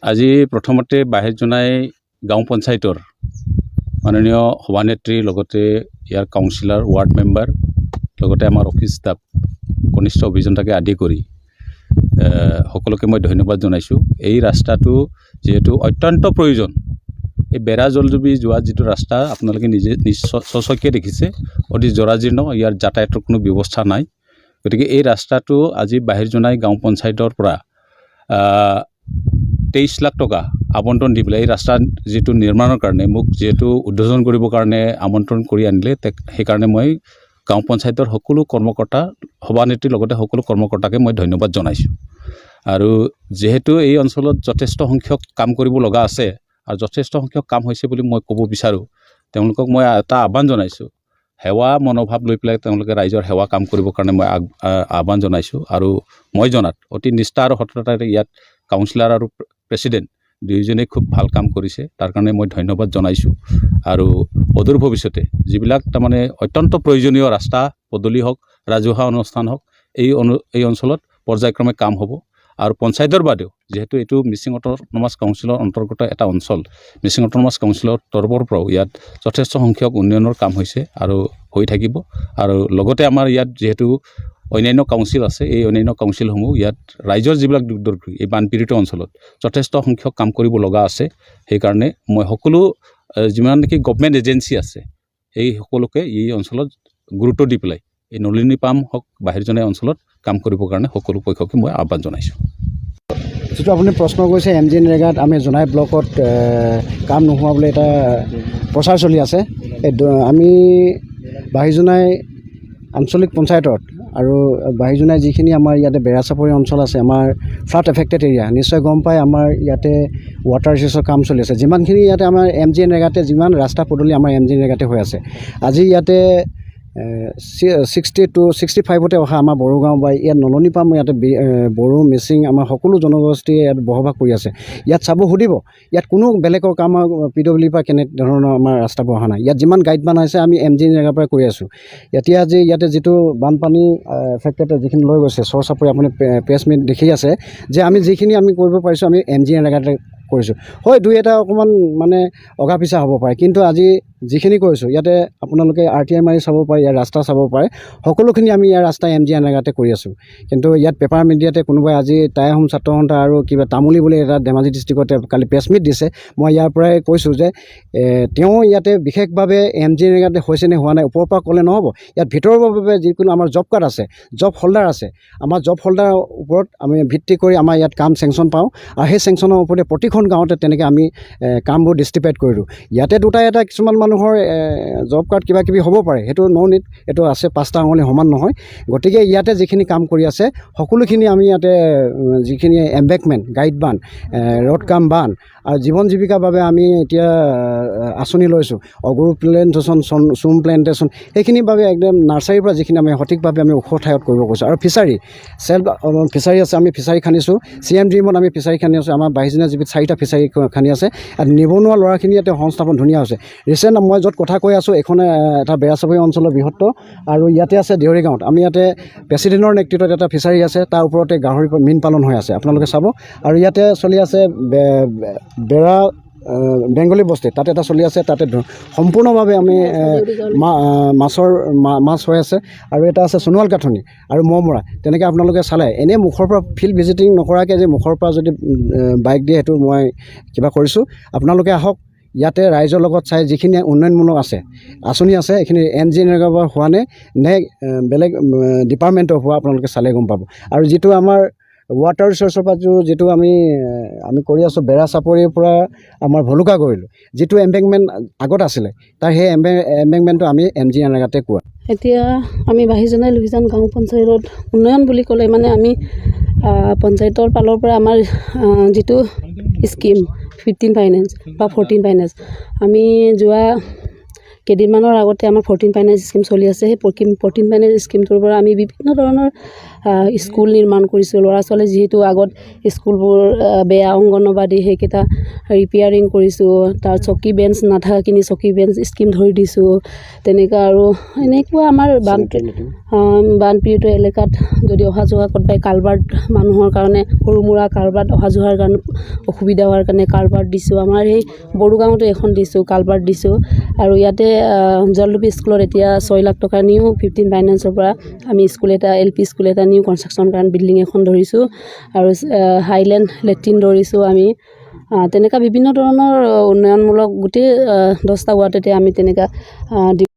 আজি প্ৰথমতে বাহিৰ জনাই গাঁও পঞ্চায়তৰ মাননীয় সভানেত্ৰী লগতে ইয়াৰ কাউন্সিলৰ ৱাৰ্ড মেম্বাৰ লগতে আমাৰ অফিস ষ্টাফ কনিষ্ঠ অভিযন্তাকে আদি কৰি সকলোকে মই ধন্যবাদ জনাইছোঁ। এই ৰাস্তাটো যেহেতু অত্যন্ত প্ৰয়োজন, এই বেৰা জলজুবি যোৱা যিটো ৰাস্তা আপোনালোকে নিজে স্বচক্ষে দেখিছে, অতি জৰাজীৰ্ণ, ইয়াৰ যাতায়াতৰ কোনো ব্যৱস্থা নাই। গতিকে এই ৰাস্তাটো আজি বাহিৰ জনাই গাঁও পঞ্চায়তৰ পৰা 23 লাখ টকা আবণ্টন দি পেলাই এই ৰাস্তা যেটো নিৰ্মাণৰ কাৰণে মোক যেটো উদ্বোধন কৰিবৰ কাৰণে আমন্ত্ৰণ কৰি আনিলে, সেইকাৰণে মই গাঁও পঞ্চায়তৰ সকলো কৰ্মকৰ্তা সভানেত্ৰীৰ লগতে সকলো কৰ্মকৰ্তাকে মই ধন্যবাদ জনাইছোঁ। আৰু যেহেতু এই অঞ্চলত যথেষ্ট সংখ্যক কাম কৰিব লগা আছে আৰু যথেষ্ট সংখ্যক কাম হৈছে বুলি মই ক'ব বিচাৰোঁ, তেওঁলোকক মই এটা আহ্বান জনাইছোঁ, সেৱা মনোভাৱ লৈ পেলাই তেওঁলোকে ৰাইজৰ সেৱা কাম কৰিবৰ কাৰণে মই আহ্বান জনাইছোঁ। আৰু মই জনাত অতি নিষ্ঠা আৰু সততাৰে ইয়াত কাউন্সিলৰ আৰু প্ৰেছিডেণ্ট দুয়োজনে খুব ভাল কাম কৰিছে, তাৰ কাৰণে মই ধন্যবাদ জনাইছোঁ। আৰু অদূৰ ভৱিষ্যতে যিবিলাক তাৰমানে অত্যন্ত প্ৰয়োজনীয় ৰাস্তা পদূলি হওক, ৰাজহুৱা অনুষ্ঠান হওক, এই অঞ্চলত পৰ্যায়ক্ৰমে কাম হ'ব। আৰু পঞ্চায়তৰ বাদেও যেহেতু এইটো মিচিং অট'নমাছ কাউন্সিলৰ অন্তৰ্গত এটা অঞ্চল, মিচিং অট'নমাছ কাউন্সিলৰ তৰফৰ পৰাও ইয়াত যথেষ্ট সংখ্যক উন্নয়নৰ কাম হৈছে আৰু হৈ থাকিব। আৰু লগতে আমাৰ ইয়াত যিহেতু অন্যান্য কাউন্সিল আছে, এই অন্যান্য কাউন্সিলসমূহ ইয়াত ৰাইজৰ যিবিলাক দুৰ্দৰ্শী এই বানপীড়িত অঞ্চলত যথেষ্ট সংখ্যক কাম কৰিব লগা আছে। সেইকাৰণে মই সকলো যিমান নেকি গভৰ্ণমেণ্ট এজেঞ্চি আছে এই সকলোকে এই অঞ্চলত গুৰুত্ব দি পেলাই এই নলিনী পাম হওক বাহিৰ জনাই অঞ্চলত কাম কৰিবৰ কাৰণে সকলো পক্ষকে মই আহ্বান জনাইছোঁ। যেটো আপুনি প্ৰশ্ন কৰিছে Mgnregaত আমি জনাই ব্লকত কাম নোহোৱা বুলি এটা প্ৰচাৰ চলি আছে। আমি বাহিৰ জনাই আঞ্চলিক পঞ্চায়তত আৰু বাহিৰ জনাই যিখিনি আমাৰ ইয়াতে বেৰাচাপৰি অঞ্চল আছে, আমাৰ ফ্লাড এফেক্টেড এৰিয়া, নিশ্চয় গম পাই আমাৰ ইয়াতে ৱাটাৰ ৰিচোৰ্চৰ কাম চলি আছে। যিমানখিনি ইয়াতে আমাৰ Mgnregaতে যিমান ৰাস্তা পদূলি আমাৰ Mgnregaতে হৈ আছে, আজি ইয়াতে 60 to 65তে অহা আমাৰ বড়োগাঁও বা ইয়াত নলনী পাম, ইয়াতে বড়ো মিচিং আমাৰ সকলো জনগোষ্ঠীয়ে ইয়াত বসবাস কৰি আছে। ইয়াত চাব সুধিব, ইয়াত কোনো বেলেগৰ কাম PWৰ পৰা কেনে ধৰণৰ আমাৰ ৰাস্তাবোৰ অহা নাই। ইয়াত যিমান গাইড বনাইছে আমি Mgnregaৰ পৰা কৰি আছোঁ। এতিয়া আজি ইয়াতে যিটো বানপানী এফেক্টেড যিখিনি লৈ গৈছে চৰ চাপৰি, আপুনি প্ৰেছ মিট দেখি আছে যে আমি যিখিনি আমি কৰিব পাৰিছোঁ আমি Mgnregaতে কৰিছোঁ। হয়, দুই এটা অকণমান মানে অগা পিছা হ'ব পাৰে, কিন্তু আজি যিখিনি কৰিছোঁ ইয়াতে আপোনালোকে RTI মাৰি চাব পাৰে, ইয়াৰ ৰাস্তা চাব পাৰে, সকলোখিনি আমি ইয়াৰ ৰাস্তা Mgnregaতে কৰি আছোঁ। কিন্তু ইয়াত পেপাৰ মিডিয়াতে কোনোবাই আজি টাই আহোম ছাত্ৰ সন্থা আৰু কিবা তামুলী বুলি এটা ধেমাজি ডিষ্ট্ৰিক্টতে কালি প্ৰেছ মিট দিছে। মই ইয়াৰ পৰাই কৈছোঁ যে তেওঁ ইয়াতে বিশেষভাৱে Mgnregaতে হৈছে নে হোৱা নাই ওপৰৰ পৰা ক'লে নহ'ব। ইয়াত ভিতৰৰ বাবে যিকোনো আমাৰ জব কাৰ্ড আছে, জব হোল্ডাৰ আছে, আমাৰ জব হোল্ডাৰৰ ওপৰত আমি ভিত্তি কৰি আমাৰ ইয়াত কাম চেংচন পাওঁ আৰু সেই চেংচনৰ ওপৰতে প্ৰতিখন গাঁৱতে তেনেকৈ আমি কামবোৰ ডিষ্ট্ৰিবিউট কৰি দিওঁ। ইয়াতে দুটা এটা কিছুমান মানুহৰ জব কাৰ্ড কিবা কিবি হ'ব পাৰে, সেইটো ন' নিট, এইটো আছে, 5টা আঙুলি সমান নহয়। গতিকে ইয়াতে যিখিনি কাম কৰি আছে সকলোখিনি আমি ইয়াতে যিখিনি এম্বেকমেণ্ট, গাইড বান, ৰ'ড কাম বান আৰু জীৱন জীৱিকাৰ বাবে আমি এতিয়া আঁচনি লৈছোঁ, অগৰু প্লেণ্টেশ্যন, চুম প্লেণ্টেশ্যন, সেইখিনিৰ বাবে একদম নাৰ্চাৰীৰ পৰা যিখিনি আমি সঠিকভাৱে আমি ওখ ঠাইত কৰিব কৈছোঁ। আৰু ফিচাৰী, চেল্ফ ফিচাৰী আছে, আমি ফিচাৰী খান্দিছোঁ। CM ড্ৰিমত আমি ফিচাৰী খান্দি আছোঁ। আমাৰ বাহিৰ জনাই যিবিধ 4টা ফিচাৰী খান্দি আছে। আৰু নিবনুৱা ল'ৰাখিনি ইয়াতে সংস্থাপন ধুনীয়া হৈছে। ৰিচেণ্ট মই য'ত কথা কৈ আছোঁ এইখন এটা বেৰাচাপৰি অঞ্চলৰ বৃহত্ত, আৰু ইয়াতে আছে দেউৰী গাঁৱত আমি ইয়াতে প্ৰেছিডেণ্টৰ নেতৃত্বত এটা ফিচাৰী আছে, তাৰ ওপৰতে গাহৰি মীন পালন হৈ আছে, আপোনালোকে চাব। আৰু ইয়াতে চলি আছে বেৰা বেংগলী বস্তি, তাতে এটা চলি আছে, তাতে সম্পূৰ্ণভাৱে আমি মাছ হৈ আছে। আৰু এটা আছে সোণোৱাল কাঠনি আৰু মহমৰা, তেনেকৈ আপোনালোকে চালে এনেই মুখৰ পৰা ফিল্ড ভিজিটিং নকৰাকৈ যে মুখৰ পৰা যদি বাইক দিয়ে, সেইটো মই কিবা কৰিছোঁ। আপোনালোকে আহক, ইয়াতে ৰাইজৰ লগত চাই যিখিনি উন্নয়নমূলক আছে, আঁচনি আছে, এইখিনি Mgnregaৰ পৰা হোৱা নে বেলেগ ডিপাৰ্টমেণ্টৰ হোৱা আপোনালোকে চালে গম পাব। আৰু যিটো আমাৰ ৱাটাৰ ৰিচোৰ্চৰ পৰা যিটো আমি কৰি আছোঁ, বেৰাচাপৰিৰ পৰা আমাৰ ভলুকা কৰিলোঁ, যিটো এম্বেকমেণ্ট আগত আছিলে, তাৰ সেই এম্বেকমেণ্টটো আমি Mgnregaতে কোৱা। এতিয়া আমি বাহিৰ জনাই লোহিজান গাঁও পঞ্চায়তত উন্নয়ন বুলি ক'লে মানে আমি পঞ্চায়তৰ ফালৰ পৰা আমাৰ যিটো স্কিম 15 ফাইনেন্স বা 14 ফাইনেন্স, আমি যোৱা কেইদিনমানৰ আগতে আমাৰ 14 ফাইনেন্স স্কিম চলি আছে। সেই 14 ফাইনেন্স স্কিমটোৰ পৰা আমি বিভিন্ন ধৰণৰ স্কুল নিৰ্মাণ কৰিছোঁ। ল'ৰা ছোৱালী যিহেতু আগত স্কুলবোৰ বেয়া, অংগনবাদী সেইকেইটা ৰিপেয়াৰিং কৰিছোঁ। তাৰ চকী বেঞ্চ নাথাকিনি চকী বেঞ্চ স্কিম ধৰি দিছোঁ। তেনেকুৱা আৰু এনেকুৱা আমাৰ বানপীড়িত এলেকাত যদি অহা যোৱা কৰোঁতে কালভাৰ্ট মানুহৰ কাৰণে সৰু মুৰা কালভাৰ্ট অহা যোৱাৰ কাৰণে অসুবিধা হোৱাৰ কাৰণে কালভাৰ্ট দিছোঁ। আমাৰ এই বড়োগাঁৱতো এখন দিছোঁ, কালভাৰ্ট দিছোঁ। আৰু ইয়াতে জলডুবি স্কুলত এতিয়া 6 লাখ টকা নিউ 15 ফাইনেন্সৰ পৰা আমি স্কুল এটা LP স্কুল এটা নিউ কনষ্ট্ৰাকশ্যন কাৰণে বিল্ডিং এখন ধৰিছোঁ। আৰু হাইলেণ্ড লেট্ৰিন ধৰিছোঁ আমি। তেনেকুৱা বিভিন্ন ধৰণৰ উন্নয়নমূলক গোটেই 10টা ৱাৰ্ডতে আমি তেনেকুৱা